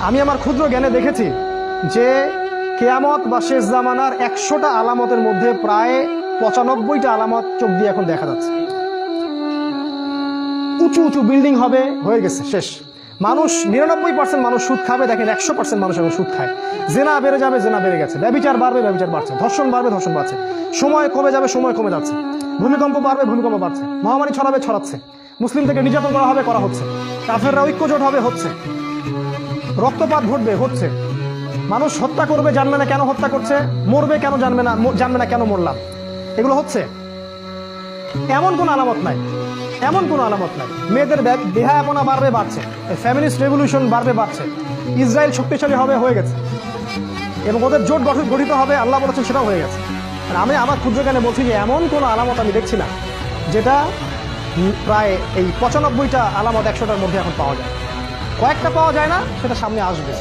আমি আমার ক্ষুদ্র জ্ঞানে দেখেছি যে কিয়ামত বা শেষ জামানার 100টা আলামতের মধ্যে প্রায় 95টা আলামত চোখ দিয়ে এখন দেখা যাচ্ছে। উঁচু উঁচু বিল্ডিং হবে, হয়ে গেছে, শেষ। মানুষ 99% মানুষ সুদ খাবে, দেখেন 100% মানুষ এখন সুদ খায়। জেনা বেড়ে যাবে, জেনা বেড়ে গেছে। ব্যভিচার বাড়বে, ব্যভিচার বাড়ছে। ধর্ষণ বাড়বে, ধর্ষণ বাড়ছে। সময় কমে যাবে, সময় কমে যাচ্ছে। ভূমিকম্প বাড়বে, ভূমিকম্প বাড়ছে। মহামারী ছড়াবে, ছড়াচ্ছে। মুসলিম থেকে নির্যাতন করা হবে, করা হচ্ছে। কাফেররা ঐক্যজোট হবে, হচ্ছে। রক্তপাত ঘটবে, হচ্ছে। মানুষ হত্যা করবে, জানবে না কেন হত্যা করছে। মরবে কেন, জানবে না কেন মরলাম। এগুলো হচ্ছে। এমন কোন আলামত নাই, এমন কোন আলামত নাই। মেয়েদের দেহায়াপনা বাড়বে, বাড়ছে। ফ্যামিলিস্ট রেভলিউশন বাড়বে, বাড়ছে। ইসরায়েল শক্তিশালী হবে, হয়ে গেছে। এবং ওদের জোট গঠিত হবে, আল্লাহ বলেছেন, সেটাও হয়ে গেছে। আর আমি আমার ক্ষুদ্র জ্ঞানে বলছি যে এমন কোন আলামত আমি দেখছি না যেটা প্রায় এই 95টা আলামত 100টার মধ্যে এখন পাওয়া যায়। কয়েকটা পাওয়া যায় না, সেটা সামনে আসবে।